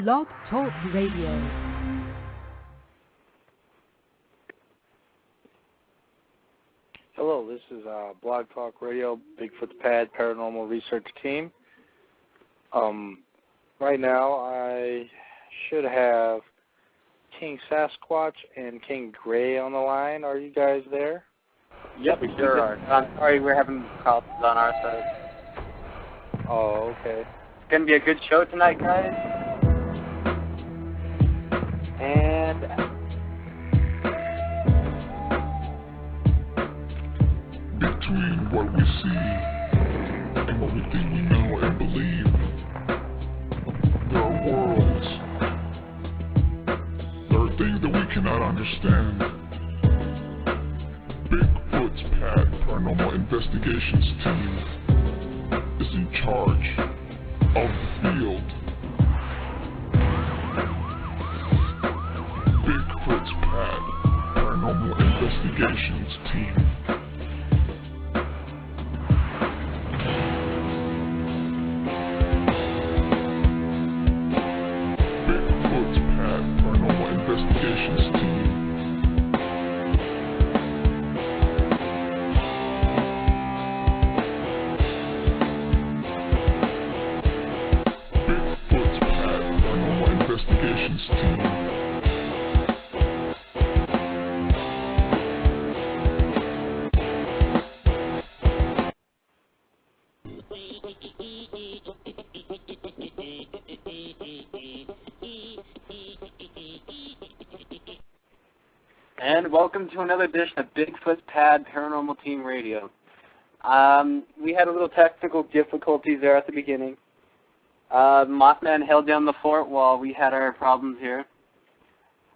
Blog Talk Radio. Hello, this is Blog Talk Radio, Bigfoots Pad Paranormal Research Team. Right now, I should have King Sasquatch and King Gray on the line. Are you guys there? Yep, we sure are. I'm sorry, we're having problems on our side. Oh, okay. It's going to be a good show tonight, guys. And between what we see and what we think we know and believe, there are worlds. There are things that we cannot understand. Bigfoots Pad Paranormal Investigations team is in charge of the field. Bigfoots Pad Paranormal Investigations team. Bigfoots Pad Paranormal Investigations team. Bigfoots Pad Paranormal Investigations team. And welcome to another edition of Bigfoots Pad Paranormal Team Radio. We had a little technical difficulties there at the beginning. Mothman held down the fort while we had our problems here.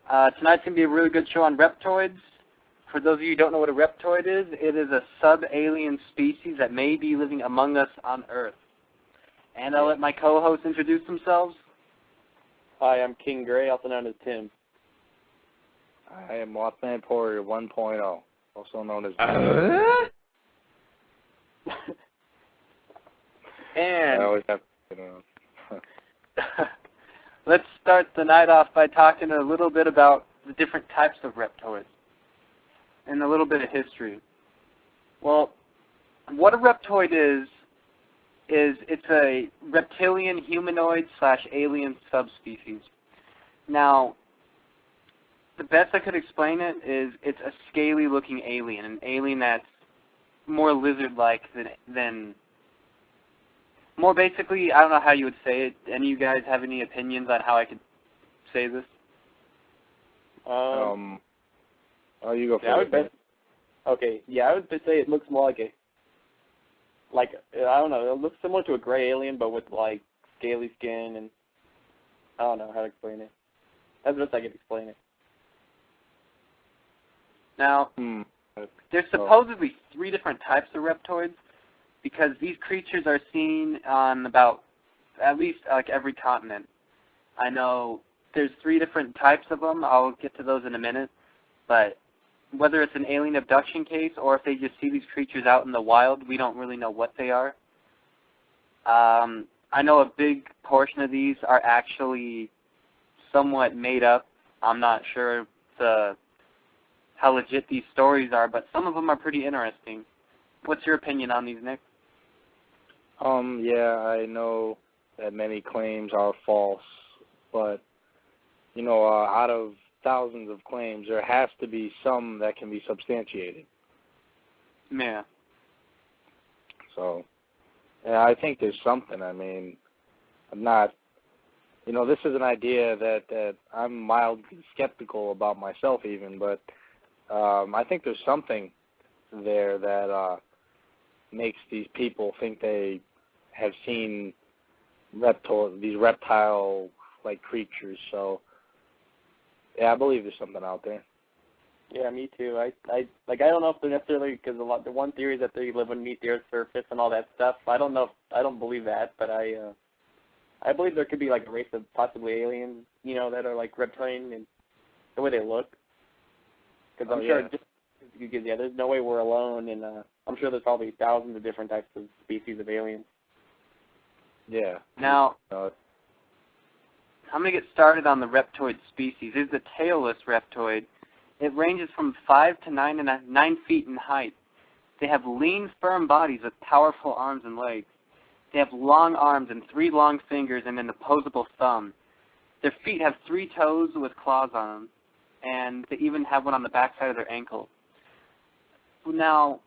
Tonight's going to be a really good show on reptoids. For those of you who don't know what a reptoid is, it is a sub-alien species that may be living among us on Earth. And I'll let my co-hosts introduce themselves. Hi, I'm King Gray, also known as Tim. I am Mothman Warrior 1.0, also known as... And I always have to, let's start the night off by talking a little bit about the different types of reptoids and a little bit of history. Well, what a reptoid is it's a reptilian humanoid / alien subspecies. Now, the best I could explain it is it's a scaly-looking alien, an alien that's more lizard-like than more basically, I don't know how you would say it. Any of you guys have any opinions on how I could say this? oh, you go Yeah, I first. would okay, yeah, I would say it looks more like I don't know, it looks similar to a gray alien, but with like scaly skin, and I don't know how to explain it. That's the best I could explain it. Now, there's supposedly 3 different types of reptoids, because these creatures are seen on about at least like every continent. I know there's 3 different types of them. I'll get to those in a minute. But whether it's an alien abduction case or if they just see these creatures out in the wild, we don't really know what they are. I know a big portion of these are actually somewhat made up. I'm not sure how legit these stories are, but some of them are pretty interesting. What's your opinion on these, Nick? Yeah, I know that many claims are false, but, you know, out of thousands of claims, there has to be some that can be substantiated. Yeah. So, yeah, I think there's something. I mean, I'm not, you know, this is an idea that I'm mildly skeptical about myself even, but I think there's something there that makes these people think they have seen these reptile-like creatures. So, yeah, I believe there's something out there. Yeah, me too. I don't know if they're necessarily, because the one theory is that they live beneath the Earth's surface and all that stuff. I don't believe that, but I believe there could be like a race of possibly aliens, you know, that are like reptilian and the way they look. Because I'm sure there's no way we're alone, and I'm sure there's probably thousands of different types of species of aliens. Yeah. Now, I'm going to get started on the reptoid species. This is the tailless reptoid. It ranges from 5 to 9 feet in height. They have lean, firm bodies with powerful arms and legs. They have long arms and 3 long fingers and an opposable thumb. Their feet have 3 toes with claws on them, and they even have one on the backside of their ankle. Now,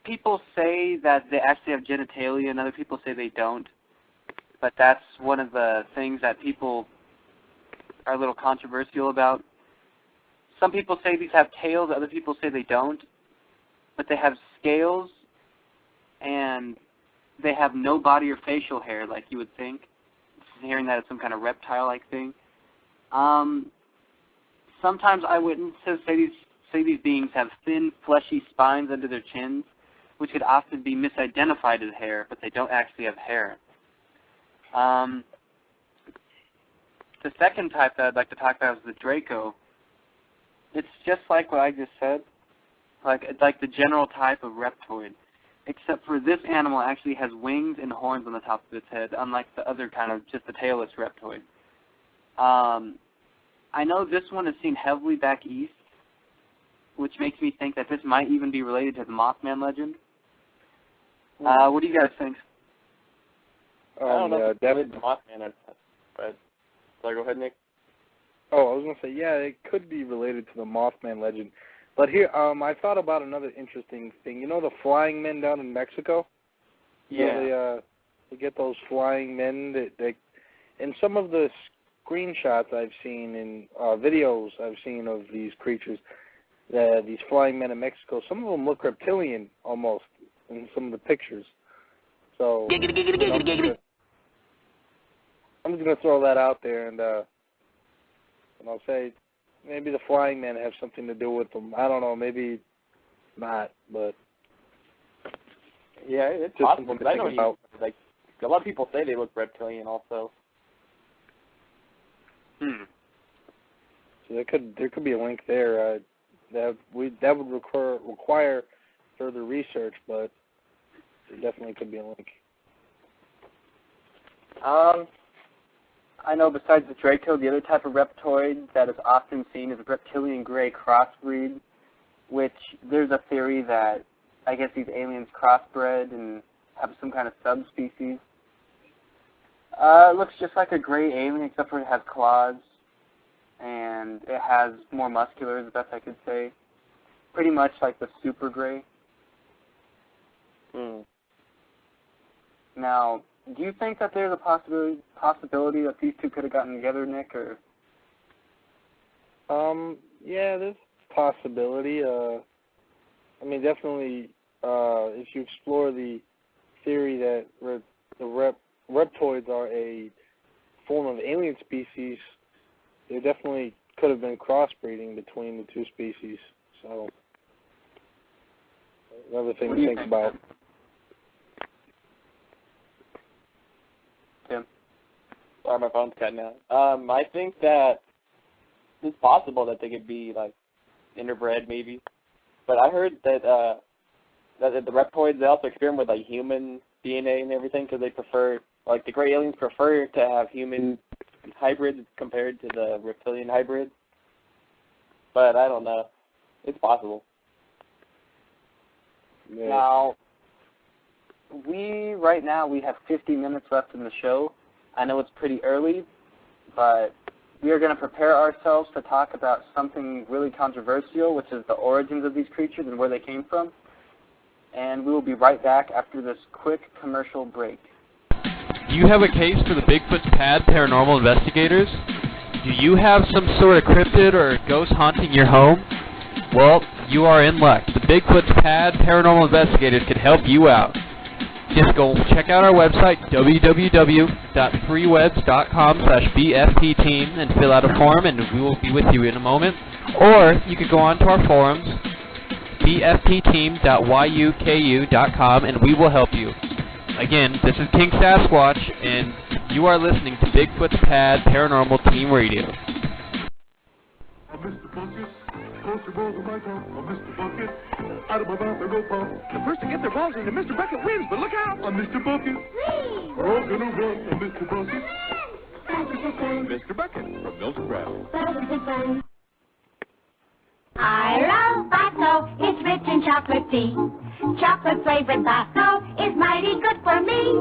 people say that they actually have genitalia, and other people say they don't. But that's one of the things that people are a little controversial about. Some people say these have tails, other people say they don't. But they have scales, and they have no body or facial hair like you would think. Hearing that it's some kind of reptile-like thing. Sometimes eyewitnesses say these beings have thin, fleshy spines under their chins, which could often be misidentified as hair, but they don't actually have hair. The second type that I'd like to talk about is the Draco. It's just like what I just said, like the general type of reptoid, except for this animal actually has wings and horns on the top of its head, unlike the other kind of just the tailless reptoid. I know this one is seen heavily back east, which makes me think that this might even be related to the Mothman legend. What do you guys think? I don't know if it's related to Mothman, but sorry, go ahead, Nick. Oh, I was going to say, yeah, it could be related to the Mothman legend. But here, I thought about another interesting thing. You know the flying men down in Mexico? Yeah. So they get those flying men. In some of the screenshots I've seen and videos I've seen of these creatures, these flying men in Mexico, some of them look reptilian almost in some of the pictures. So I'm just going to throw that out there, and I'll say maybe the flying men have something to do with them. I don't know, maybe not, but yeah, it's possible. Because I know like a lot of people say they look reptilian also. So there could be a link there. That would require further research, but there definitely could be a link. I know besides the Draco, the other type of reptoid that is often seen is a reptilian gray crossbreed, which there's a theory that I guess these aliens crossbred and have some kind of subspecies. It looks just like a gray alien except for it has claws, and it has more muscular, as best I could say. Pretty much like the super gray. Now, do you think that there's a possibility that these two could have gotten together, Nick, or? Yeah, there's a possibility. I mean, definitely, if you explore the theory that the reptoids are a form of alien species, there definitely could have been crossbreeding between the two species. So, another thing to think about. Tim? Sorry, my phone's cutting out. I think that it's possible that they could be, like, interbred, maybe. But I heard that that the reptoids, they also experiment with, like, human DNA and everything because they prefer, like, the gray aliens prefer to have human hybrids compared to the reptilian hybrids. But I don't know. It's possible. Yeah. Now, right now we have 50 minutes left in the show. I know it's pretty early, but we are going to prepare ourselves to talk about something really controversial, which is the origins of these creatures and where they came from. And we will be right back after this quick commercial break. Do you have a case for the Bigfoots Pad Paranormal Investigators? Do you have some sort of cryptid or ghost haunting your home? Well, you are in luck. The Bigfoots Pad Paranormal Investigators can help you out. Just go check out our website, www.freewebs.com/BFPteam, and fill out a form, and we will be with you in a moment. Or you could go on to our forums, bfpteam.yuku.com, and we will help you. Again, this is King Sasquatch, and you are listening to Bigfoots Pad Paranormal Team Radio. Mr. Bucket, post your balls in my top. Mr. Bucket, out of my mouth I go pop. The first to get their balls in, Mr. Bucket wins, but look out! I'm Mr. Bucket. We're all gonna run, Mr. Bucket. Mr. Beckett from Milton Brown. I love Basso, it's rich in chocolate tea. Chocolate flavored Basso is mighty good for me.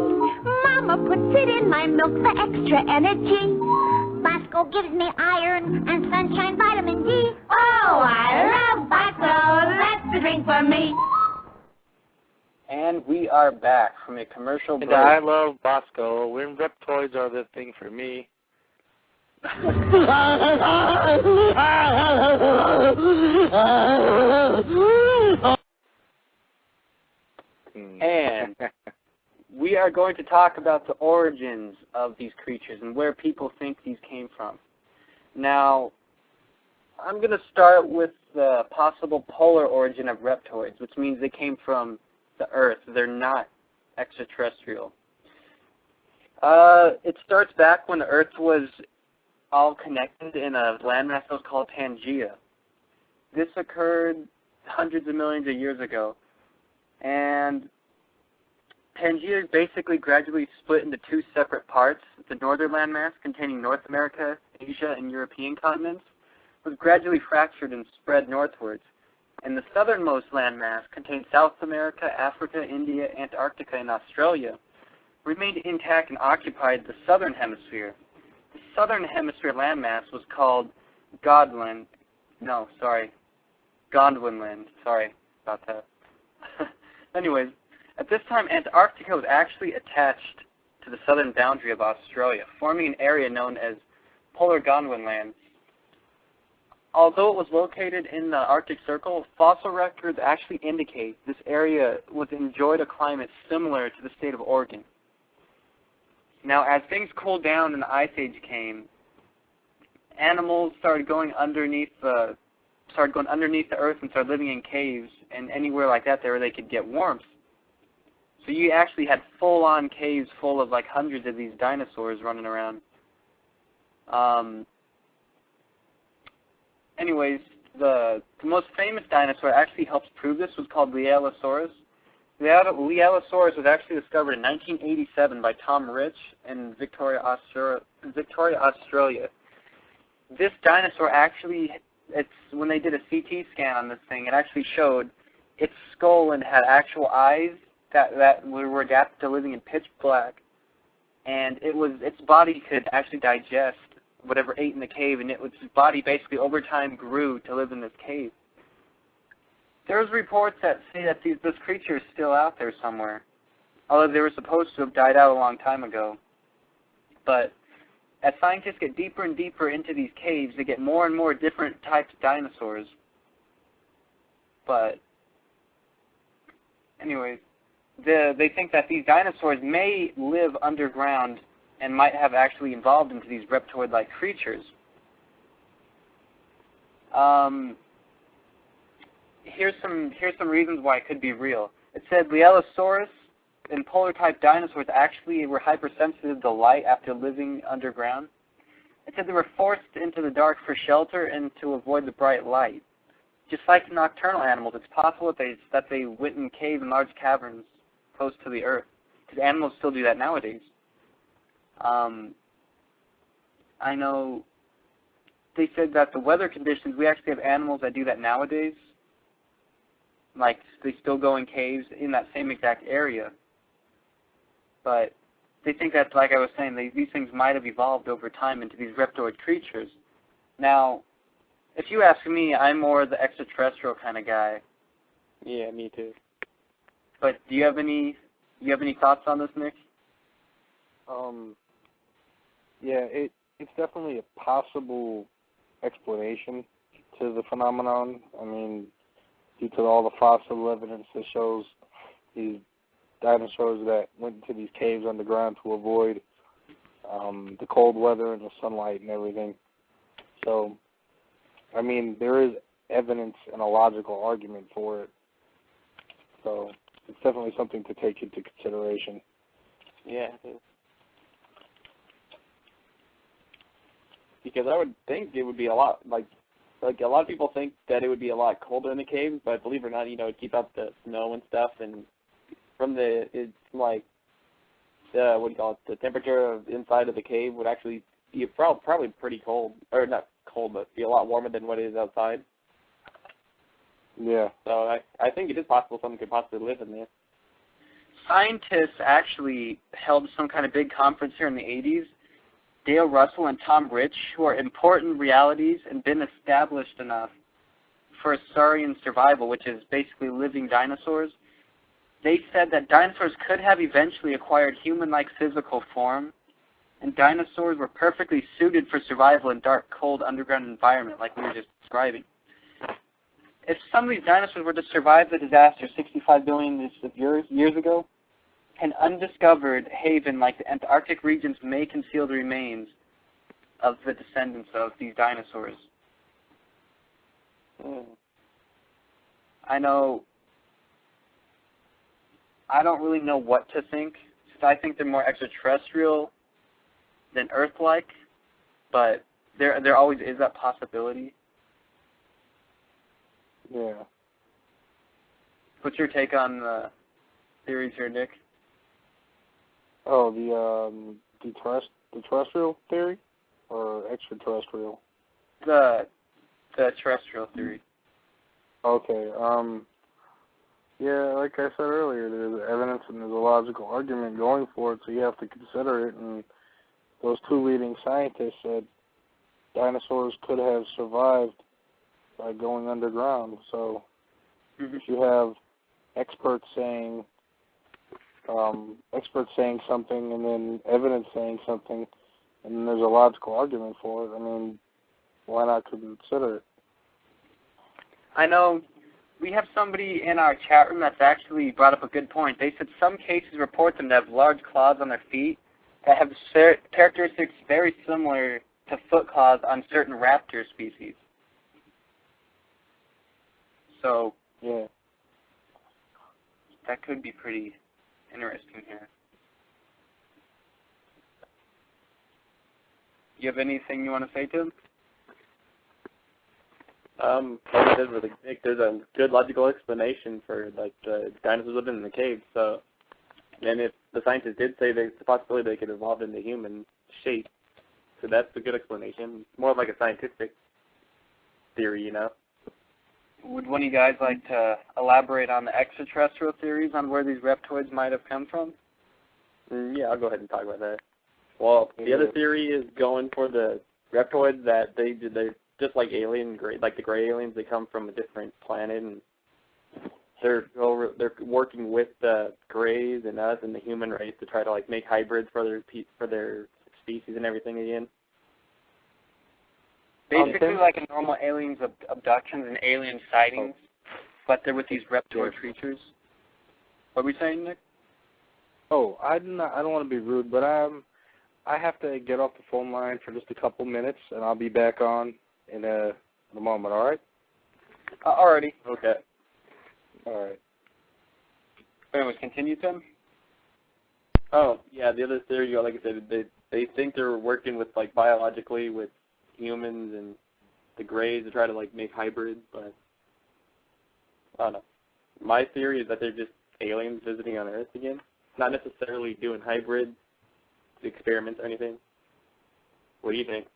Mama puts it in my milk for extra energy. Basco gives me iron and sunshine vitamin D. Oh, I love Basso, that's the drink for me. And we are back from a commercial break. And I love Bosco. When Reptoids are the thing for me. And we are going to talk about the origins of these creatures and where people think these came from. Now, I'm going to start with the possible polar origin of reptoids, which means they came from the Earth. They're not extraterrestrial. It starts back when the Earth was all connected in a landmass that was called Pangea. This occurred hundreds of millions of years ago. And Pangea basically gradually split into two separate parts. The northern landmass, containing North America, Asia, and European continents, was gradually fractured and spread northwards. And the southernmost landmass, containing South America, Africa, India, Antarctica, and Australia, remained intact and occupied the southern hemisphere. The southern hemisphere landmass was called Gondwanland. Sorry about that. Anyways, at this time, Antarctica was actually attached to the southern boundary of Australia, forming an area known as Polar Gondwanland. Although it was located in the Arctic Circle, fossil records actually indicate this area enjoyed a climate similar to the state of Oregon. Now, as things cooled down and the Ice Age came, animals started going underneath the earth and started living in caves and anywhere like that there where they could get warmth. So you actually had full-on caves full of like hundreds of these dinosaurs running around. Anyways, the most famous dinosaur that actually helps prove this was called Lialosaurus. Lialosaurus was actually discovered in 1987 by Tom Rich in Victoria, Australia. This dinosaur actually, when they did a CT scan on this thing, it actually showed its skull and had actual eyes that were adapted to living in pitch black, and its body could actually digest whatever ate in the cave, and its body basically over time grew to live in this cave. There's reports that say that this creature is still out there somewhere, although they were supposed to have died out a long time ago. But as scientists get deeper and deeper into these caves, they get more and more different types of dinosaurs. But anyways, they think that these dinosaurs may live underground and might have actually evolved into these reptoid-like creatures. Here's some reasons why it could be real. It said Lialosaurus and polar-type dinosaurs actually were hypersensitive to light after living underground. It said they were forced into the dark for shelter and to avoid the bright light. Just like nocturnal animals, it's possible that they went in caves and large caverns close to the earth, because animals still do that nowadays. I know they said that the weather conditions, we actually have animals that do that nowadays. Like, they still go in caves in that same exact area. But they think that, like I was saying, these things might have evolved over time into these reptoid creatures. Now, if you ask me, I'm more the extraterrestrial kind of guy. Yeah, me too. But do you have any thoughts on this, Nick? Yeah, it's definitely a possible explanation to the phenomenon. I mean, due to all the fossil evidence that shows these dinosaurs that went into these caves underground to avoid the cold weather and the sunlight and everything. So, I mean, there is evidence and a logical argument for it. So, it's definitely something to take into consideration. Yeah, it is. Because I would think it would be a lot, like a lot of people think that it would be a lot colder in the caves, but believe it or not, keep up the snow and stuff, and it's like, the temperature of inside of the cave would actually be probably pretty cold, or not cold, but be a lot warmer than what it is outside. Yeah. So I think it is possible someone could possibly live in there. Scientists actually held some kind of big conference here in the 80s. Dale Russell and Tom Rich, who are important realities and been established enough for saurian survival, which is basically living dinosaurs. They said that dinosaurs could have eventually acquired human-like physical form, and dinosaurs were perfectly suited for survival in dark, cold, underground environment like we were just describing. If some of these dinosaurs were to survive the disaster 65 billion years ago, an undiscovered haven like the Antarctic regions may conceal the remains of the descendants of these dinosaurs. I know, I don't really know what to think. I think they're more extraterrestrial than Earth-like, but there always is that possibility. Yeah. What's your take on the theories here, Nick? Oh, the terrestrial theory or extraterrestrial? The terrestrial theory. Okay. Yeah, like I said earlier, there's evidence and there's a logical argument going for it, so you have to consider it. And those two leading scientists said dinosaurs could have survived by going underground. So if you have experts saying something and then evidence saying something, and then there's a logical argument for it, I mean, why not consider it? I know we have somebody in our chat room that's actually brought up a good point. They said some cases report them to have large claws on their feet that have characteristics very similar to foot claws on certain raptor species. So, yeah, that could be pretty interesting here. You have anything you want to say, Tim? Like I said, there's a good logical explanation for like the dinosaurs living in the cave. So, and if the scientists did say there's a possibility they could evolve into human shape, so that's a good explanation. More like a scientific theory, you know. Would one of you guys like to elaborate on the extraterrestrial theories on where these reptoids might have come from? Yeah, I'll go ahead and talk about that. Well, the other theory is going for the reptoids that they're just like like the gray aliens. They come from a different planet, and they're working with the grays and us and the human race to try to like make hybrids for their species and everything again. Basically like a normal aliens abductions and alien sightings, but they're with these reptoid creatures. What were we saying, Nick? Oh, I don't want to be rude, but I have to get off the phone line for just a couple minutes, and I'll be back on in a moment. All right? Alrighty. Okay. All right. Anyways, continue, Tim. Oh, yeah. The other theory, like I said, they think they're working with like biologically with humans and the grays to try to like make hybrids, but I don't know. My theory is that they're just aliens visiting on Earth again, not necessarily doing hybrid experiments or anything. What do you think?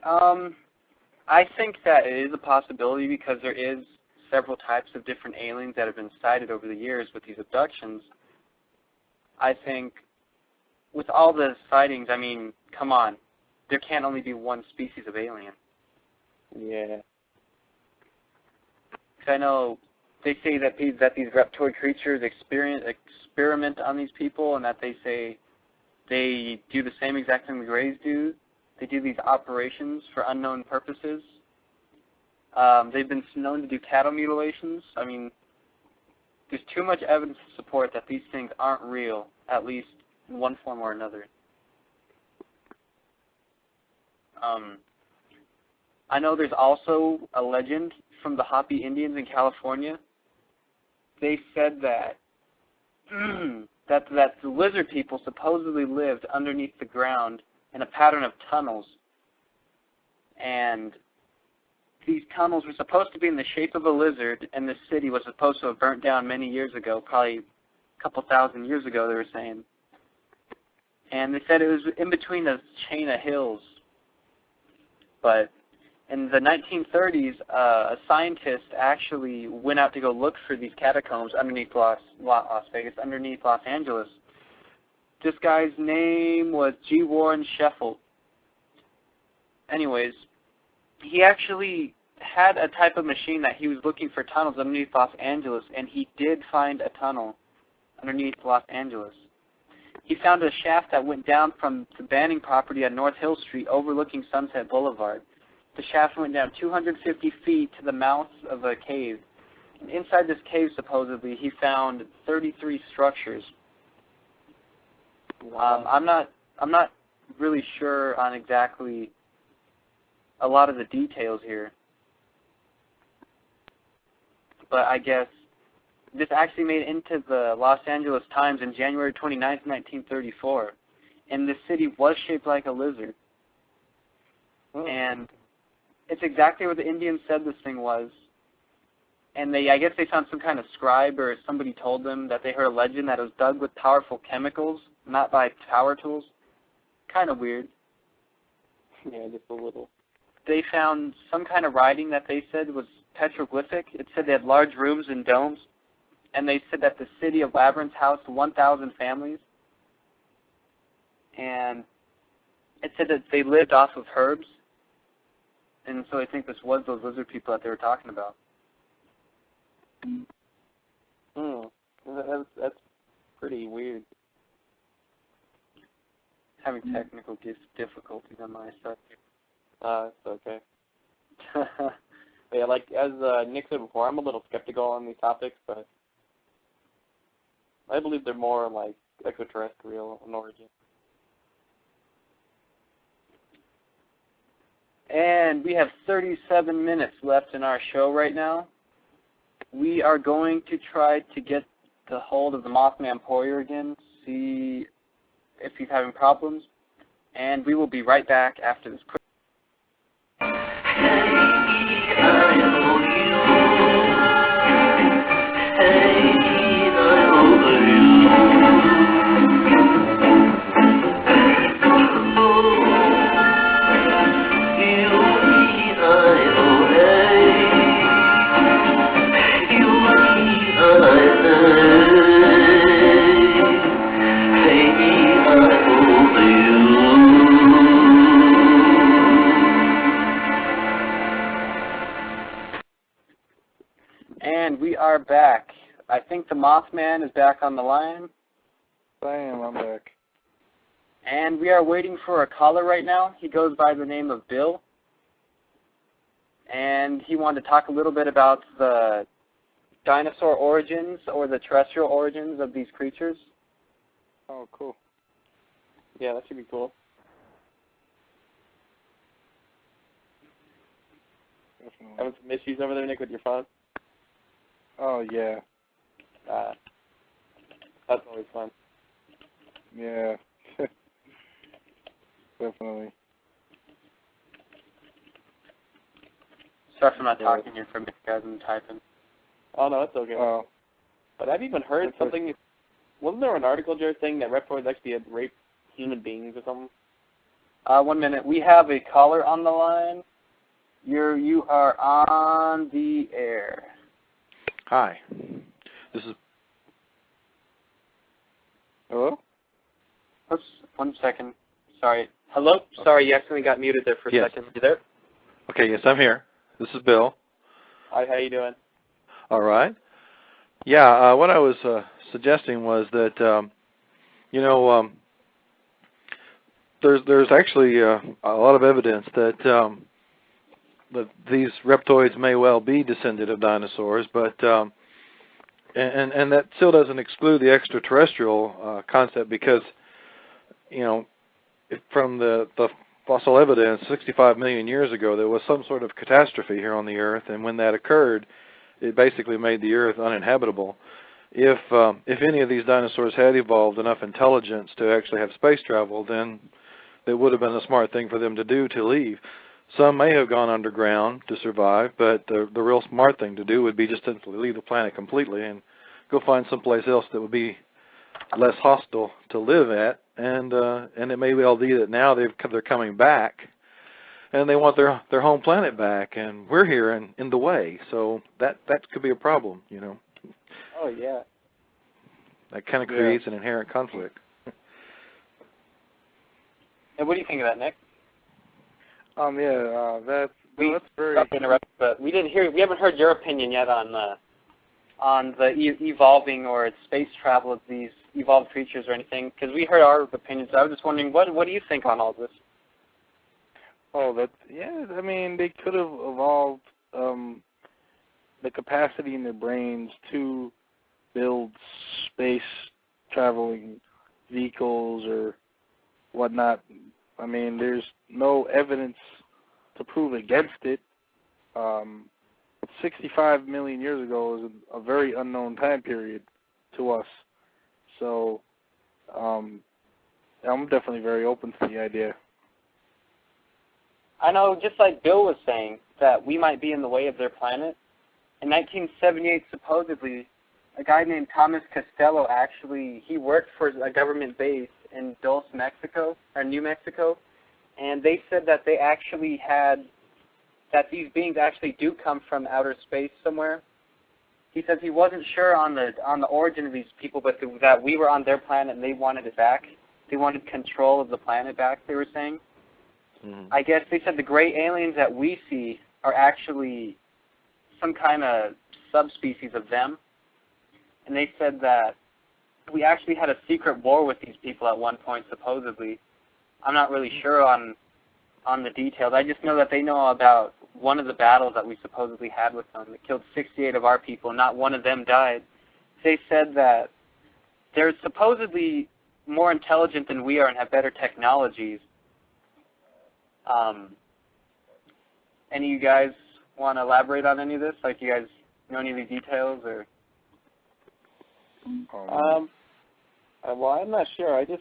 I think that it is a possibility because there is several types of different aliens that have been sighted over the years with these abductions. I think with all the sightings, I mean, come on. There can't only be one species of alien. Yeah. I know they say that these reptoid creatures experiment on these people, and that they say they do the same exact thing the Greys do. They do these operations for unknown purposes. They've been known to do cattle mutilations. I mean, there's too much evidence to support that these things aren't real, at least in one form or another. I know there's also a legend from the Hopi Indians in California. They said that that the lizard people supposedly lived underneath the ground in a pattern of tunnels, and these tunnels were supposed to be in the shape of a lizard, and the city was supposed to have burnt down many years ago, probably a couple thousand years ago, they were saying. And they said it was in between a chain of hills. But in the 1930s, a scientist actually went out to go look for these catacombs underneath Las Vegas, underneath Los Angeles. This guy's name was G. Warren Sheffield. Anyways, he actually had a type of machine that he was looking for tunnels underneath Los Angeles, and he did find a tunnel underneath Los Angeles. He found a shaft that went down from the Banning property on North Hill Street overlooking Sunset Boulevard. The shaft went down 250 feet to the mouth of a cave. And inside this cave, supposedly, he found 33 structures. Wow. I'm not really sure on exactly a lot of the details here. But I guess this actually made it into the Los Angeles Times in January 29th, 1934. And this city was shaped like a lizard. And it's exactly what the Indians said this thing was. And I guess they found some kind of scribe or somebody told them that they heard a legend that it was dug with powerful chemicals, not by power tools. Kind of weird. Yeah, just a little. They found some kind of writing that they said was petroglyphic. It said they had large rooms and domes. And they said that the city of Labyrinth housed 1,000 families. And it said that they lived off of herbs. And so I think this was those lizard people that they were talking about. That's pretty weird. Having technical difficulties on my side. It's okay. Yeah, like as Nick said before, I'm a little skeptical on these topics, but I believe they're more like extraterrestrial in origin. And we have 37 minutes left in our show right now. We are going to try to get the hold of the Mothman Poirier again, see if he's having problems, and we will be right back after this quick. And we are back. I think the Mothman is back on the line. Bam, I'm back. And we are waiting for a caller right now. He goes by the name of Bill. And he wanted to talk a little bit about the dinosaur origins or the terrestrial origins of these creatures. Oh, cool. Yeah, that should be cool. Definitely. Having some issues over there, Nick, with your phone? Oh, yeah. That's always fun. Yeah. Definitely. Sorry if I'm not talking here for a minute, guys. I'm typing. Oh, no, that's okay. Oh. But I've even heard something. Wasn't there an article, Jared, saying that reptoids actually had raped human beings or something? 1 minute. We have a caller on the line. You are on the air. Hi. This is... Hello? Oops, 1 second. Sorry. Hello? Sorry, you accidentally got muted there for a second. You there? Okay, yes, I'm here. This is Bill. Hi, how you doing? All right. Yeah, what I was suggesting was that, there's actually a lot of evidence that these reptoids may well be descended of dinosaurs, but and that still doesn't exclude the extraterrestrial concept because, from the fossil evidence 65 million years ago, there was some sort of catastrophe here on the Earth, and when that occurred, it basically made the Earth uninhabitable. If any of these dinosaurs had evolved enough intelligence to actually have space travel, then it would have been a smart thing for them to do to leave. Some may have gone underground to survive, but the real smart thing to do would be just to leave the planet completely and go find someplace else that would be less hostile to live at and it may well be that now they're coming back, and they want their home planet back, and we're here in the way. So that could be a problem, you know. Oh yeah. That kind of creates an inherent conflict. And what do you think of that, Nick? That's very. But we haven't heard your opinion yet on the evolving or space travel of these evolved creatures or anything, because we heard our opinions. I was just wondering, what do you think on all this? Oh, I mean, they could have evolved the capacity in their brains to build space traveling vehicles or whatnot. I mean, there's no evidence to prove against it. 65 million years ago is a very unknown time period to us. So I'm definitely very open to the idea. I know, just like Bill was saying, that we might be in the way of their planet. In 1978, supposedly, a guy named Thomas Costello he worked for a government base in Dulce, Mexico, or New Mexico, and they said that that these beings actually do come from outer space somewhere. He says he wasn't sure on the origin of these people, but that we were on their planet and they wanted it back. They wanted control of the planet back, they were saying. Mm-hmm. I guess they said the gray aliens that we see are actually some kind of subspecies of them. And they said that we actually had a secret war with these people at one point, supposedly. I'm not really sure on the details. I just know that they know about one of the battles that we supposedly had with them that killed 68 of our people. Not one of them died. They said that they're supposedly more intelligent than we are and have better technologies. Any of you guys want to elaborate on any of this? Like, you guys know any of the details, or? Well, I'm not sure. The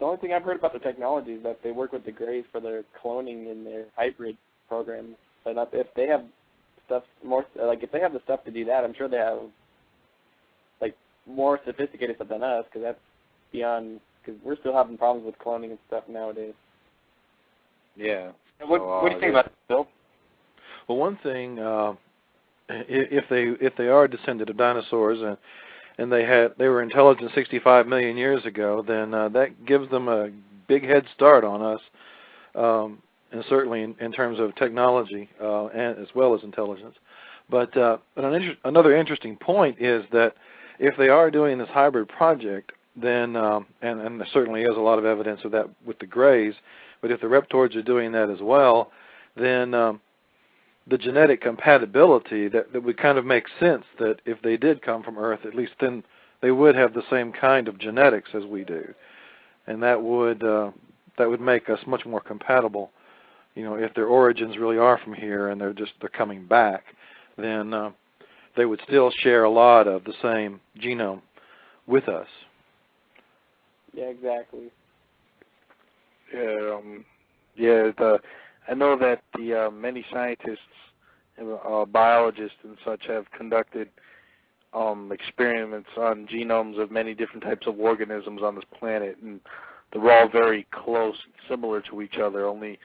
only thing I've heard about the technology is that they work with the Greys for their cloning in their hybrid program. But if they have stuff more, like if they have the stuff to do that, I'm sure they have like more sophisticated stuff than us, because that's beyond. Because we're still having problems with cloning and stuff nowadays. Yeah. What do you think about this, Bill? Well, one thing, if they are descended of dinosaurs and they were intelligent 65 million years ago, then that gives them a big head start on us, and certainly in terms of technology and as well as intelligence. But another interesting point is that if they are doing this hybrid project, then and there certainly is a lot of evidence of that with the Greys, but if the Reptoids are doing that as well, then the genetic compatibility, that would kind of make sense that if they did come from Earth, at least then they would have the same kind of genetics as we do, and that would make us much more compatible. You know, if their origins really are from here and they're coming back, then they would still share a lot of the same genome with us. Yeah, exactly. I know that the many scientists, biologists and such, have conducted experiments on genomes of many different types of organisms on this planet, and they're all very close, similar to each other, only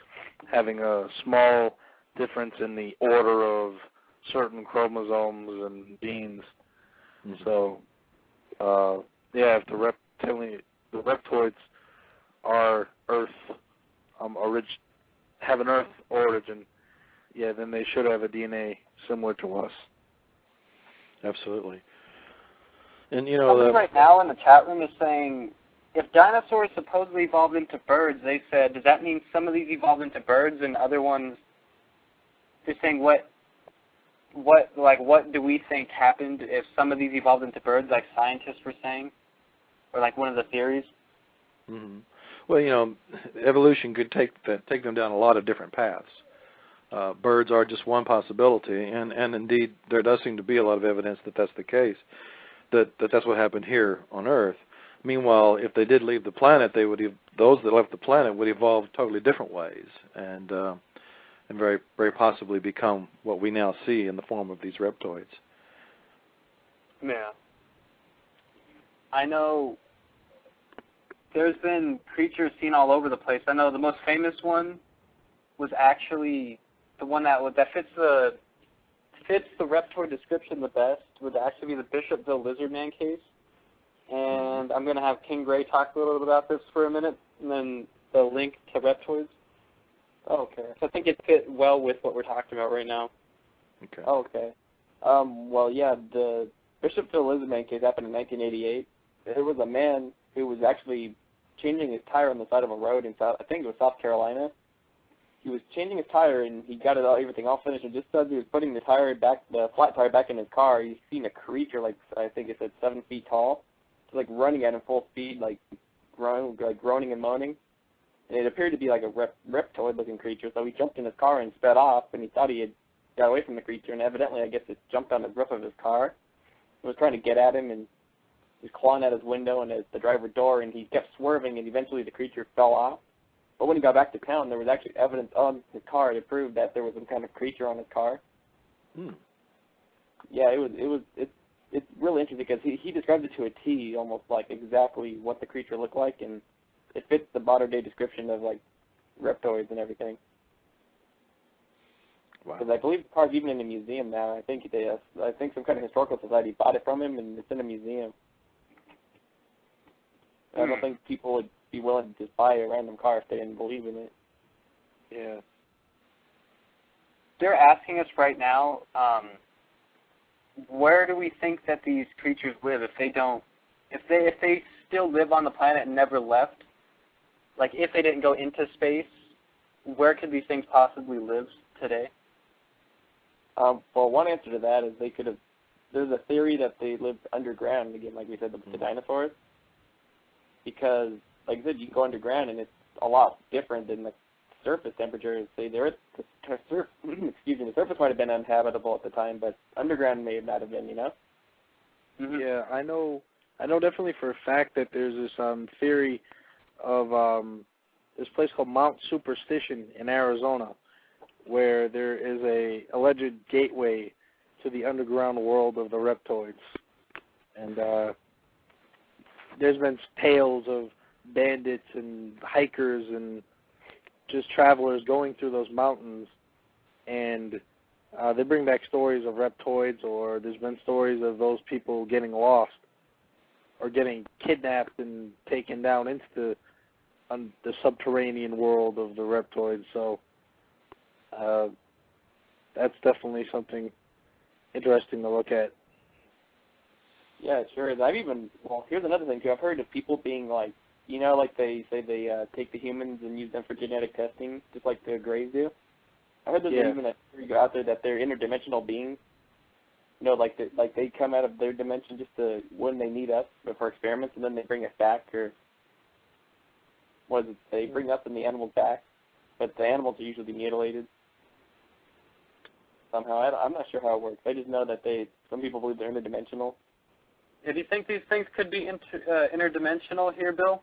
having a small difference in the order of certain chromosomes and genes. Mm-hmm. So, if the Reptoids are Earth, have an Earth origin, then they should have a DNA similar to us. Absolutely. And somebody right now in the chat room is saying, if dinosaurs supposedly evolved into birds, they said, does that mean some of these evolved into birds and other ones? They're saying what do we think happened if some of these evolved into birds, like scientists were saying, or like one of the theories? Mm-hmm. Well, evolution could take them down a lot of different paths. Birds are just one possibility, and indeed there does seem to be a lot of evidence that that's the case, that's what happened here on Earth. Meanwhile, if they did leave the planet, those that left the planet would evolve totally different ways, and very, very possibly become what we now see in the form of these reptoids. Yeah. I know there's been creatures seen all over the place. I know the most famous one was actually the one that fits the reptoid description the best. Would actually be the Bishopville Lizard Man case. And I'm going to have King Gray talk a little bit about this for a minute, and then the link to Reptoids. Okay. So I think it fit well with what we're talking about right now. Okay. Okay. Well, yeah, the Bishopville Lizard Man case happened in 1988. There was a man who was actually changing his tire on the side of a road in I think it was South Carolina. He was changing his tire, and he got everything all finished, and just as he was putting the flat tire back in his car, he seen a creature, like, I think it said 7 feet tall, just, like, running at him full speed, like groaning and moaning. And it appeared to be like a reptoid-looking creature, so he jumped in his car and sped off, and he thought he had got away from the creature, and evidently, I guess, it jumped on the roof of his car. It was trying to get at him, and he was clawing at his window and at the driver's door, and he kept swerving, and eventually the creature fell off. But when he got back to town, there was actually evidence on his car to prove that there was some kind of creature on his car. Yeah, it's really interesting because he described it to a T, almost like exactly what the creature looked like, and it fits the modern day description of like reptoids and everything. Wow. Because I believe the car's even in a museum now. I think some kind of historical society bought it from him, and it's in a museum. I don't think people would be willing to just buy a random car if they didn't believe in it. Yeah. They're asking us right now, where do we think that these creatures live if they still live on the planet and never left? Like, if they didn't go into space, where could these things possibly live today? Well, one answer to that is there's a theory that they lived underground, again, like we said, the dinosaurs. Because, like I said, you can go underground, and it's a lot different than the surface temperature. Say the surface might have been uninhabitable at the time, but underground may not have been, you know? Mm-hmm. Yeah, I know definitely for a fact that there's this theory of this place called Mount Superstition in Arizona, where there is a alleged gateway to the underground world of the reptoids. And there's been tales of bandits and hikers and just travelers going through those mountains, and they bring back stories of reptoids, or there's been stories of those people getting lost or getting kidnapped and taken down into the subterranean world of the reptoids. So that's definitely something interesting to look at. Yeah, it sure is. Here's another thing, too. I've heard of people being like, you know, like they say they take the humans and use them for genetic testing, just like the Greys do. I heard there's even a theory out there that they're interdimensional beings. You know, like they come out of their dimension just when they need us for experiments, and then they bring us back, or they bring us and the animals back, but the animals are usually mutilated somehow. I'm not sure how it works. I just know that some people believe they're interdimensional. Do you think these things could be interdimensional here, Bill?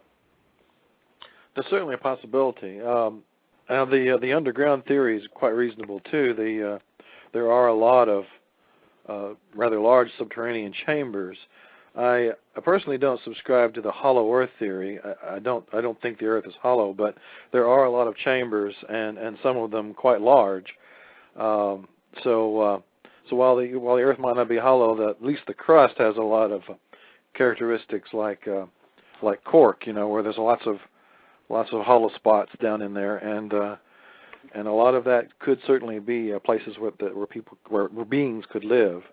There's certainly a possibility. Now the underground theory is quite reasonable too. There are a lot of rather large subterranean chambers. I personally don't subscribe to the hollow Earth theory. I don't think the Earth is hollow, but there are a lot of chambers, and some of them quite large. So while the Earth might not be hollow, at least the crust has a lot of characteristics like cork, you know, where there's lots of hollow spots down in there, and a lot of that could certainly be places where beings could live.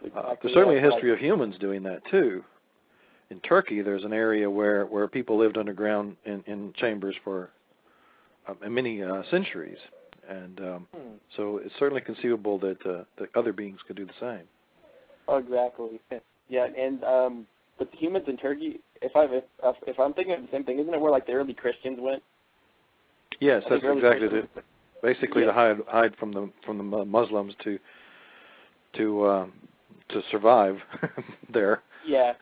There's certainly a history of humans doing that too. In Turkey, there's an area where people lived underground in chambers for many centuries. And so it's certainly conceivable that other beings could do the same. Oh, exactly. Yeah, and but the humans in Turkey, if I'm thinking of the same thing, isn't it where like the early Christians went? Yes, that's exactly it. Basically, to hide from the Muslims to survive there. Yeah.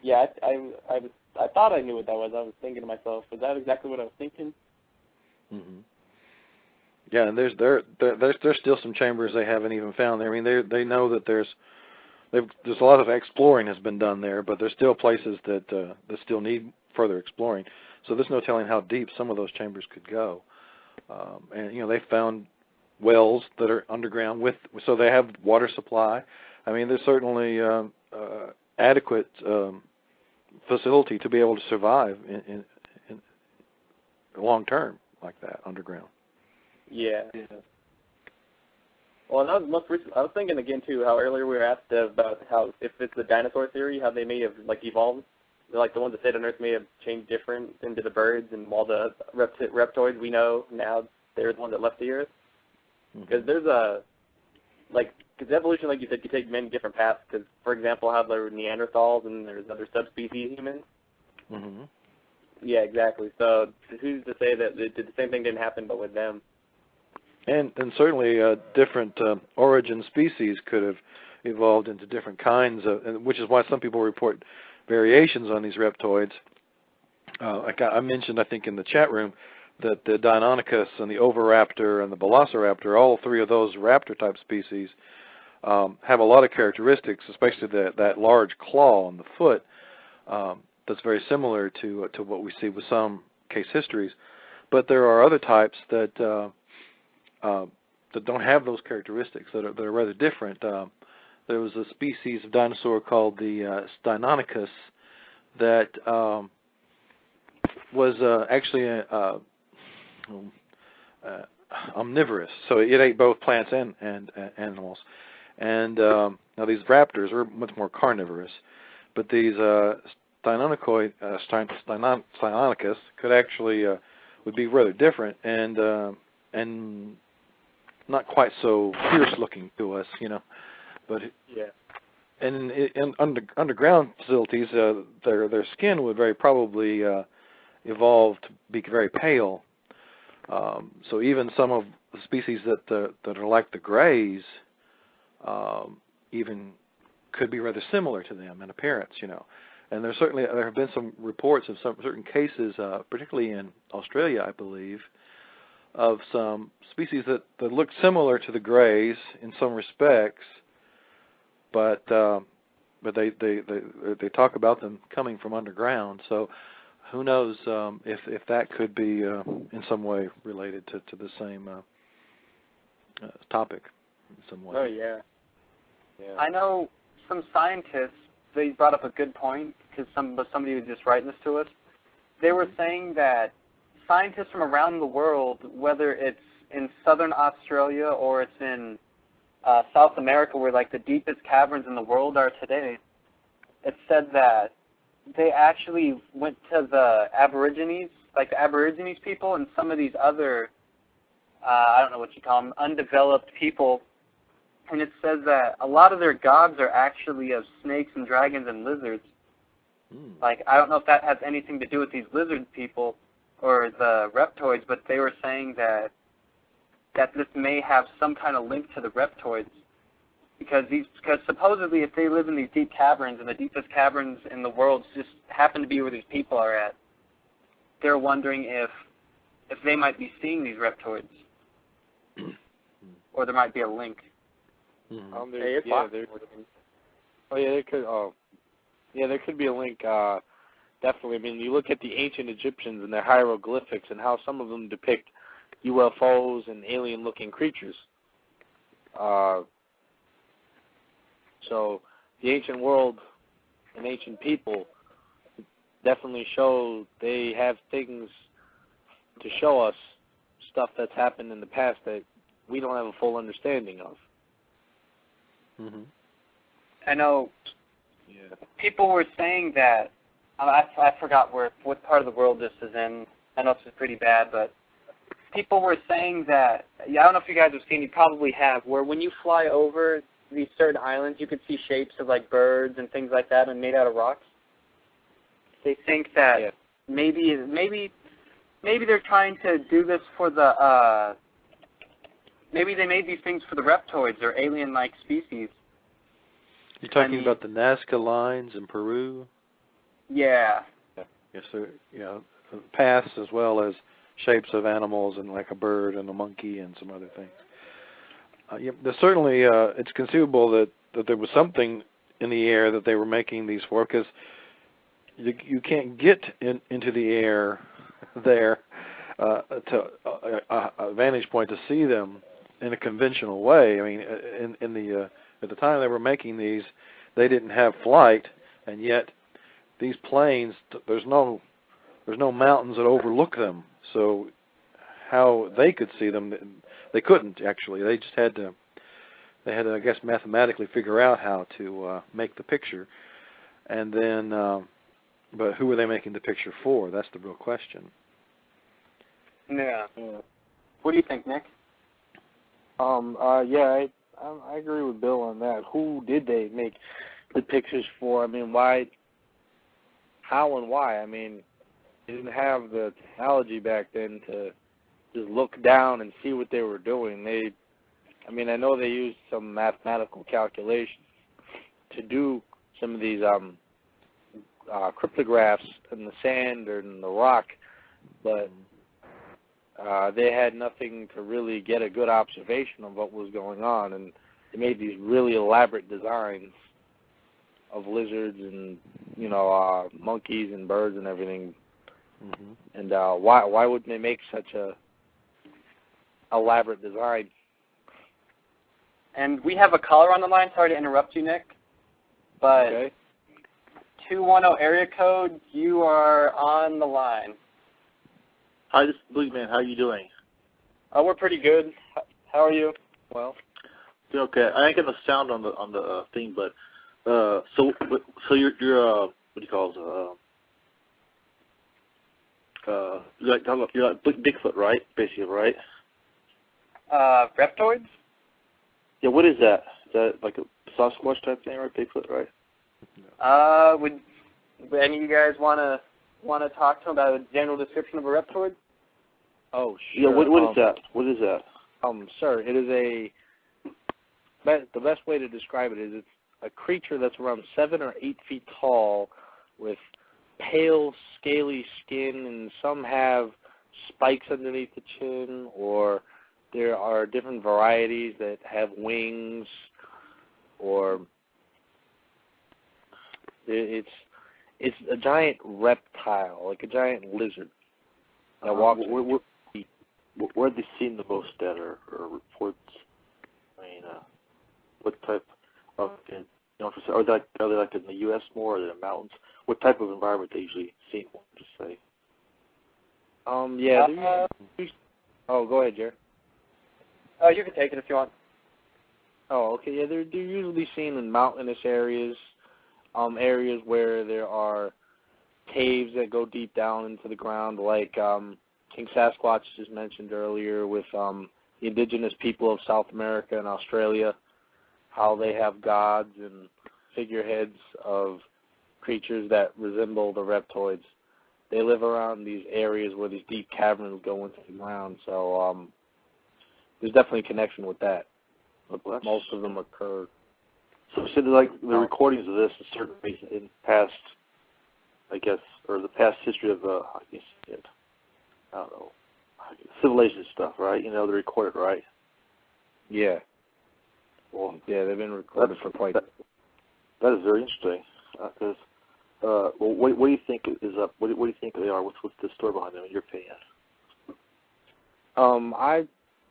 I thought I knew what that was. I was thinking to myself, was that exactly what I was thinking? Mm-hmm. Yeah, and there's still some chambers they haven't even found there. I mean, they know that there's a lot of exploring has been done there, but there's still places that still need further exploring. So there's no telling how deep some of those chambers could go. And they found wells that are underground so they have water supply. I mean, there's certainly adequate facility to be able to survive in long term like that underground. Yeah. Well, that was most recent. I was thinking again too how earlier we were asked about how if it's the dinosaur theory, how they may have evolved. Like the ones that stayed on Earth may have changed different into the birds, and all the reptoids we know now they're the ones that left the Earth. Because there's because evolution, like you said, can take many different paths. Because, for example, how there were Neanderthals and there's other subspecies of humans. Mm-hmm. Yeah, exactly. So who's to say that the same thing didn't happen, but with them? And certainly different origin species could have evolved into different kinds of, which is why some people report variations on these reptoids. I mentioned, I think, in the chat room that the Deinonychus and the Oviraptor and the Velociraptor, all three of those raptor-type species, have a lot of characteristics, especially that large claw on the foot, that's very similar to what we see with some case histories. But there are other types that don't have those characteristics, that are rather different. There was a species of dinosaur called the Steinonychus that was actually omnivorous, so it ate both plants and animals. And now these raptors are much more carnivorous, but these Steinonychus could actually would be rather different and not quite so fierce looking to us, But yeah, and in underground facilities, their skin would very probably evolve to be very pale. So even some of the species that are like the greys, even could be rather similar to them in appearance, And there have been some reports of some certain cases, particularly in Australia, I believe, of some species that look similar to the greys in some respects, but they talk about them coming from underground. So who knows if that could be in some way related to the same topic in some way. Oh yeah. I know some scientists. They brought up a good point because somebody was just writing this to us. They were saying that scientists from around the world, whether it's in southern Australia or it's in South America, where the deepest caverns in the world are today, it said that they actually went to the Aborigines, the Aborigines people, and some of these other, I don't know what you call them, undeveloped people. And it says that a lot of their gods are actually of snakes and dragons and lizards. I don't know if that has anything to do with these lizard people or the reptoids, but they were saying that this may have some kind of link to the reptoids. Because supposedly if they live in these deep caverns, and the deepest caverns in the world just happen to be where these people are at, they're wondering if they might be seeing these reptoids. Or there might be a link. There could be a link. Definitely. I mean, you look at the ancient Egyptians and their hieroglyphics and how some of them depict UFOs and alien-looking creatures. So the ancient world and ancient people definitely show they have things to show us, stuff that's happened in the past that we don't have a full understanding of. I know people were saying that, I forgot what part of the world this is in. I know this is pretty bad, but people were saying that, I don't know if you guys have seen, you probably have, where when you fly over these certain islands, you could see shapes of birds and things like that and made out of rocks. They think that maybe they're trying to do this for the, maybe they made these things for the reptoids or alien-like species. You're talking about the Nazca lines in Peru? Yeah. Yes, sir. Paths as well as shapes of animals and like a bird and a monkey and some other things. There's certainly, it's conceivable that there was something in the air that they were making these for, because you can't get into the air there to a vantage point to see them in a conventional way. I mean, at the time they were making these, they didn't have flight, and yet these planes, there's no mountains that overlook them. So how they could see them, they couldn't actually. They just had to, I guess, mathematically figure out how to make the picture. And then, but who were they making the picture for? That's the real question. Yeah. What do you think, Nick? Yeah, I agree with Bill on that. Who did they make the pictures for? I mean, why, how and why? I mean, they didn't have the technology back then to just look down and see what they were doing. I mean, I know they used some mathematical calculations to do some of these cryptographs in the sand or in the rock, but they had nothing to really get a good observation of what was going on, and they made these really elaborate designs of lizards and, you know, monkeys and birds and everything. Mm-hmm. And why would they make such a elaborate design? And we have a caller on the line. Sorry to interrupt you, Nick, but okay. 210 area code, you are on the line. Hi, this is Boogeyman. How are you doing? We're pretty good. How are you? Well, okay. I ain't getting the sound on the thing, but so you're what do you call it? You're like Bigfoot, right? Basically, right? Reptoids? Yeah. What is that? Is that like a Sasquatch type thing, right? Bigfoot, right? Would any of you guys want to talk to him about a general description of a reptoid? Oh, sure. Yeah. What is that? What is that? Sir, it is the best way to describe it is it's a creature that's around 7 or 8 feet tall with pale, scaly skin, and some have spikes underneath the chin, or there are different varieties that have wings, or it's a giant reptile, like a giant lizard that walks. Where have they seen the most at, or reports? I mean, what type of, you know, are they like in the U.S. more, or are they in the mountains? What type of environment they usually see? To say. Yeah. Oh, go ahead, Jared. Oh, you can take it if you want. Oh, okay. Yeah, they're usually seen in mountainous areas, areas where there are caves that go deep down into the ground, like King Sasquatch just mentioned earlier, with the indigenous people of South America and Australia, how they have gods and figureheads of creatures that resemble the reptoids. They live around these areas where these deep caverns go into the ground, so there's definitely a connection with that. But most of them occur. So like the recordings of this in certain ways in past, I guess, or the past history of I don't know, civilization stuff, right? You know, they're recorded, right? Yeah. Well, yeah, they've been recorded for quite. That is very interesting. Because, what do you think is up? What do you think they are? What's the story behind them, in your opinion?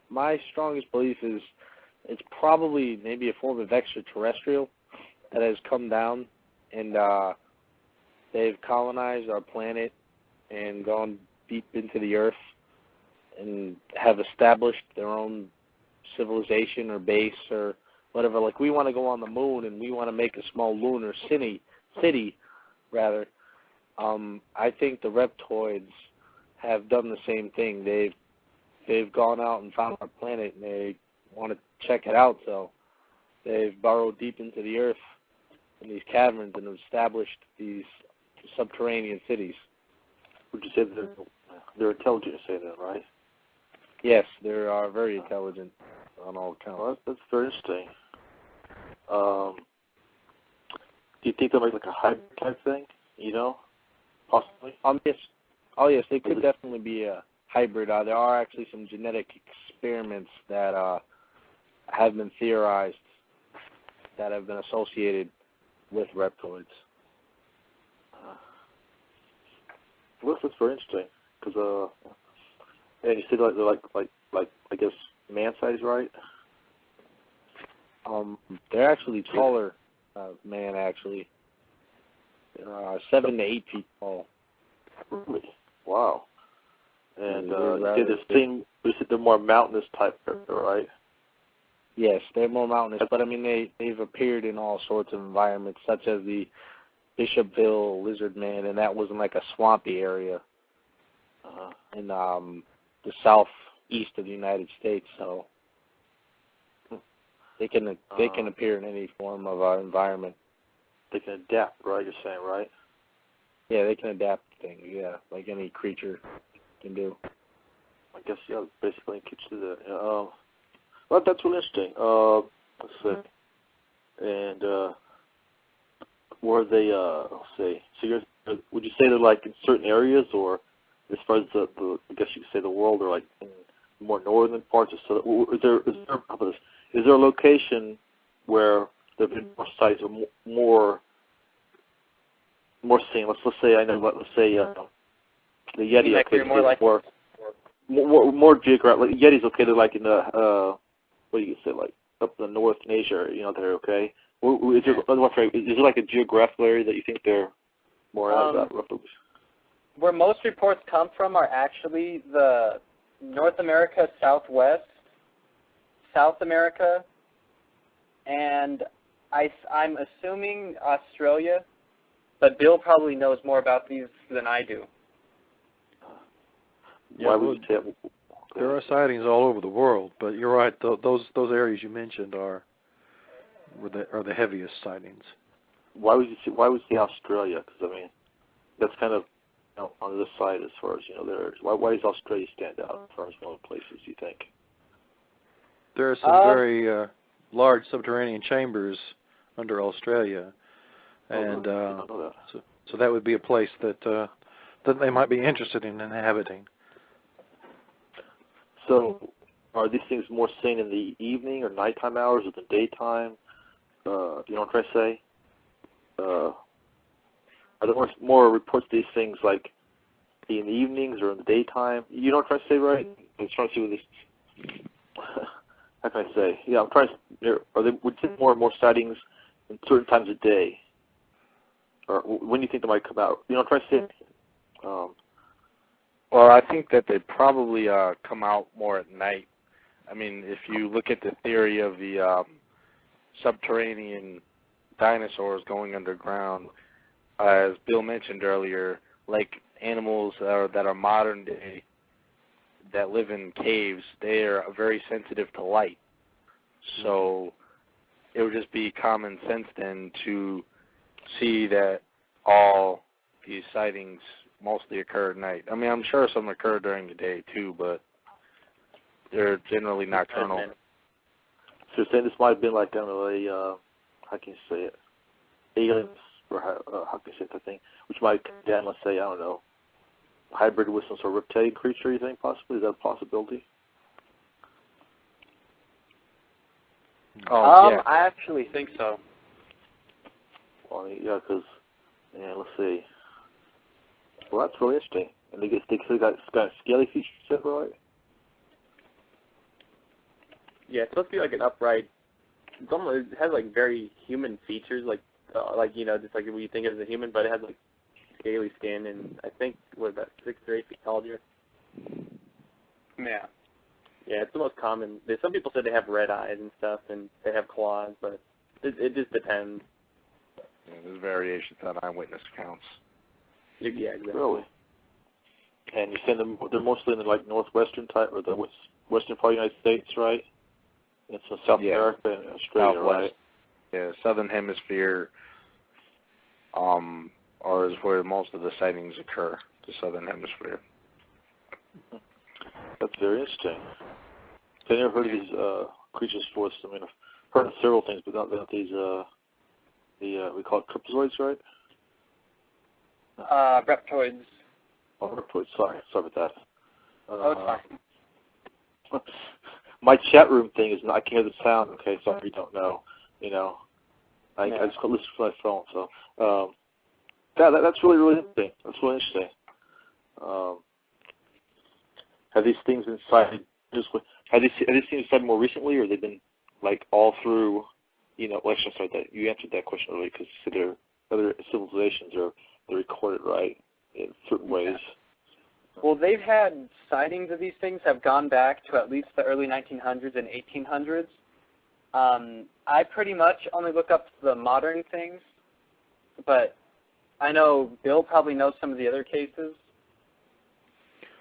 My strongest belief is it's probably maybe a form of extraterrestrial that has come down, and they've colonized our planet and gone deep into the earth and have established their own civilization or base or whatever. Like, we want to go on the moon and we want to make a small lunar city rather. I think the reptoids have done the same thing. They've gone out and found our planet and they want to check it out, so they've burrowed deep into the earth in these caverns and established these subterranean cities. Would you say they're intelligent, you say that, right? Yes, they are very intelligent on all accounts. Well, that's very interesting. Do you think they'll make like a hybrid type thing? You know, possibly. Yes. Oh, yes, they could definitely be a hybrid. There are actually some genetic experiments that have been theorized that have been associated with reptoids. Well, that's very interesting. Because and you said they're like I guess man size, right? They're actually taller, man. Actually, 7 to 8 feet tall. Really? Wow. And you said they're more mountainous type, right? Yes, they're more mountainous, but I mean they've appeared in all sorts of environments, such as the Bishopville lizard man, and that was in like a swampy area in the southeast of the United States. So they can appear in any form of environment. They can adapt, right? You're saying, right? Yeah, they can adapt to things. Yeah, like any creature can do. I guess basically it keeps to that. Well, that's really interesting. Let's see. And were they? Let's see. So would you say they're like in certain areas, or as far as the I guess you could say the world, or like in more northern parts? Is there a location where there have been more sites or more seen? Let's say I know. Let's say the Yeti. Okay, more geographic. Like, Yeti's okay. They're like in the what do you say, like up in the north in Asia? You know, they're okay. Is there like a geographical area that you think they're more out of? Where most reports come from are actually the North America, Southwest, South America, and I'm assuming Australia, but Bill probably knows more about these than I do. Why would you say? There are sightings all over the world, but you're right. Those areas you mentioned are the heaviest sightings. Why would you say Australia? Because I mean, that's kind of on this side as far as there. Why does Australia stand out as far as one of the places you think? There are some very large subterranean chambers under Australia, and so that would be a place that they might be interested in inhabiting. So, are these things more seen in the evening or nighttime hours or the daytime? You know what I'm trying to say? Are there more reports of these things like in the evenings or in the daytime? You know what I'm trying to say, right? I'm trying to see what this. How can I say? Yeah, I'm trying to. Would you see more and more sightings in certain times of day, or when do you think they might come out? You know what I'm trying to say? Well, I think that they probably come out more at night. I mean, if you look at the theory of the subterranean dinosaurs going underground, as Bill mentioned earlier, like animals that are modern day, that live in caves, they are very sensitive to light. So it would just be common sense then to see that all these sightings mostly occur at night. I mean, I'm sure some occur during the day too, but they're generally nocturnal. So you're saying this might have been like how can you say it? Aliens, or how can you say that thing? Which might come down, let's say, I don't know, hybrid with some sort of reptilian creature, you think, possibly? Is that a possibility? Yeah. I actually think so. Well, yeah, because, let's see. Well, that's really interesting. And they got scaly features, is that right? Yeah, it's supposed to be like an upright. It has like very human features, like just like what you think of as a human, but it has like scaly skin, and I think about 6 or 8 feet tall. Yeah. Yeah, it's the most common. Some people say they have red eyes and stuff, and they have claws, but it just depends. Yeah, there's variations on eyewitness accounts. Yeah, exactly. Really? And you're saying they're mostly in the like northwestern type, or the western part of the United States, right? It's in South America and Australia, Southwest. right? Yeah, southern hemisphere, or is where most of the sightings occur. The southern hemisphere. That's very interesting. I've never heard of these creatures before. I mean, I've heard of several things, but not these. We call it cryptozoids, right? Reptoids. Oh, reptoids. Sorry about that. It's fine. My chat room thing is not. I can't hear the sound. Okay, so if you don't know, I just listen to my phone. So that's really interesting. That's really interesting. Have these things been sighted? Have these things been sighted more recently, or they've been like all through? You know, well, sorry, that you answered that question earlier because there are other civilizations they're recorded right in certain ways. Well, they've had sightings of these things have gone back to at least the early 1900s and 1800s. I pretty much only look up the modern things, but I know Bill probably knows some of the other cases,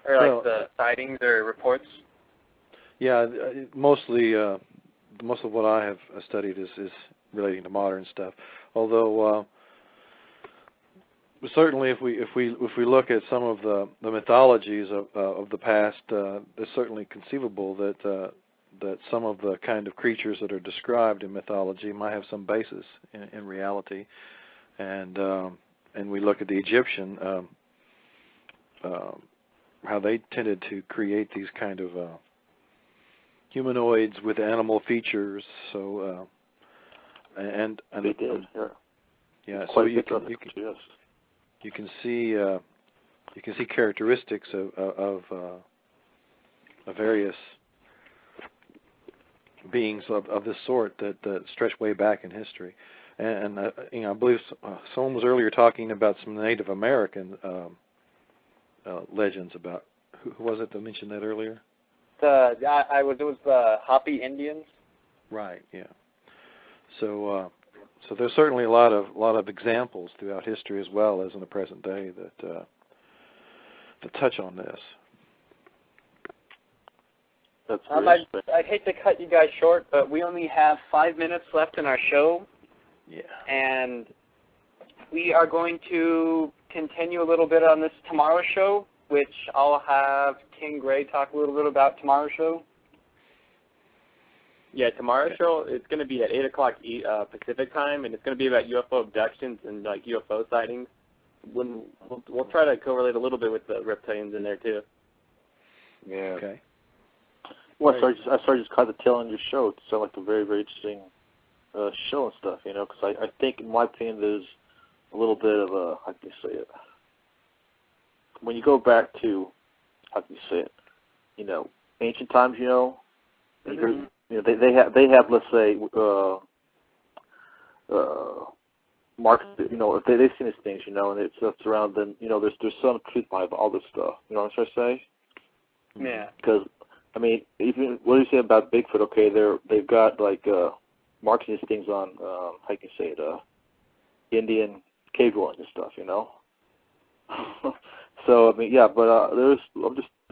or like the sightings or reports. Yeah, mostly most of what I have studied is relating to modern stuff. Although certainly, if we look at some of the mythologies of the past, it's certainly conceivable that some of the kind of creatures that are described in mythology might have some basis in reality. And we look at the Egyptian, how they tended to create these kind of humanoids with animal features. So and they did, yeah. Quite So you can see characteristics of various beings of this sort that stretch way back in history. And I believe someone was earlier talking about some Native American legends about who was it that mentioned that earlier? It was the Hopi Indians. Right. Yeah. So there's certainly a lot of examples throughout history as well as in the present day that touch on this. That's I'd hate to cut you guys short, but we only have 5 minutes left in our show. Yeah. And we are going to continue a little bit on this tomorrow's show, which I'll have King Gray talk a little bit about tomorrow's show. Yeah, tomorrow's show, it's going to be at 8 o'clock Pacific time, and it's going to be about UFO abductions and like UFO sightings. We'll try to correlate a little bit with the reptilians in there, too. Yeah. Okay. Well, I started just kind of tail end your show. It sounded like a very, very interesting show and stuff, you know, because I think, in my opinion, there's a little bit of a, how can you say it? When you go back to, how can you say it? You know, ancient times, you know, Mm-hmm. you know, they have, let's say, marks, you know, if they've seen these things, you know, and it's around them, you know, there's some truth behind all this stuff. You know what I'm trying to say? Yeah. Because, I mean, even what do you say about Bigfoot? Okay, they've got like marks and these things on, how can you say it? Indian cave dwellings and stuff, you know. So I mean, yeah, but it's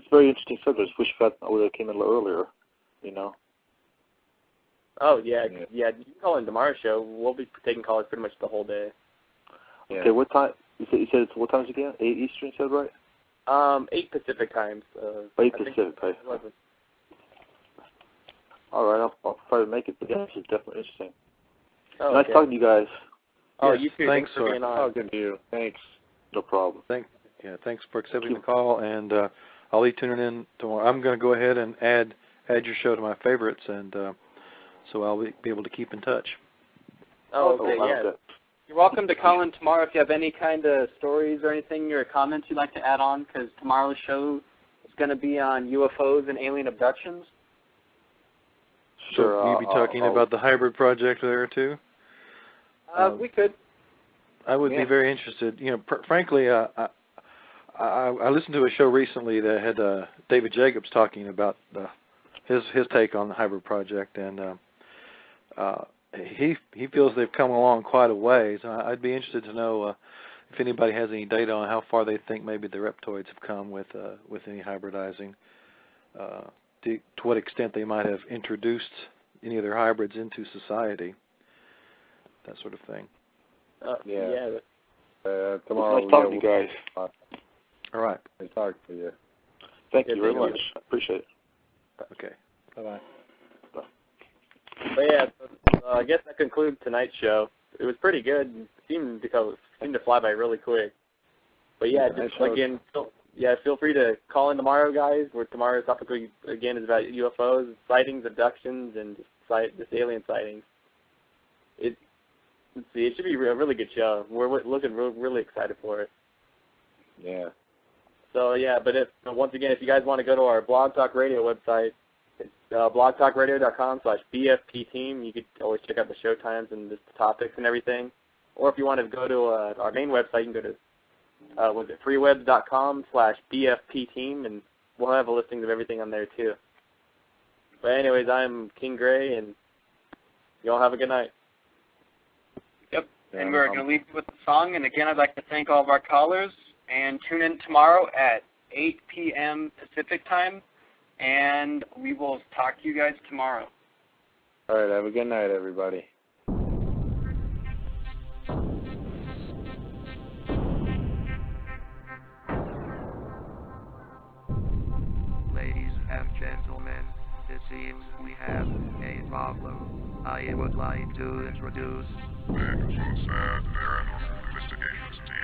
very interesting subject. I just wish I would have came in a little earlier, you know. Oh yeah. You can call in tomorrow's show. We'll be taking callers pretty much the whole day. Yeah. Okay, what time? You said it's what times again? 8 Eastern, you said, right? 8 Pacific times. 8 Pacific, right? All right, I'll try to make it. But yeah, this is definitely interesting. Oh, nice talking to you guys. Oh, yes, you too. Thanks for being on. Oh, good to you. Thanks. No problem. Thanks for accepting the call, and I'll be tuning in tomorrow. I'm going to go ahead and add your show to my favorites, and so I'll be able to keep in touch. Oh, okay, yeah. You're welcome to call in tomorrow if you have any kind of stories or anything or comments you'd like to add on, because tomorrow's show is going to be on UFOs and alien abductions. Sure. So you'll be talking about the hybrid project there too? We could. I would be very interested. You know, frankly, I listened to a show recently that had David Jacobs talking about his take on the hybrid project, and he feels they've come along quite a ways. I'd be interested to know if anybody has any data on how far they think maybe the reptoids have come with any hybridizing. To what extent they might have introduced any of their hybrids into society, that sort of thing. Tomorrow. Nice talking to you guys. All right. Nice talking to you. Thank you very much. I appreciate it. Okay. Bye-bye. Bye. But yeah, I guess that concludes tonight's show. It was pretty good. It seemed to fly by really quick. But yeah, just again, feel free to call in tomorrow, guys. Where tomorrow's topic again is about UFOs, sightings, abductions, and just alien sightings. It should be a really good show. We're looking really excited for it. Yeah. So yeah, but once again, if you guys want to go to our Blog Talk Radio website, it's blogtalkradio.com/BFPteam. You could always check out the show times and just the topics and everything. Or if you want to go to our main website, you can go to freewebs.com/BFPteam, and we'll have a listing of everything on there too. But anyways, I'm King Gray, and y'all have a good night. Yep, and we're going to leave you with the song. And again, I'd like to thank all of our callers, and tune in tomorrow at 8 p.m. Pacific time, and we will talk to you guys tomorrow. All right, have a good night, everybody. Ladies and gentlemen, it seems we have a problem. I would like to introduce Bigfoots Pad Paranormal Investigations team.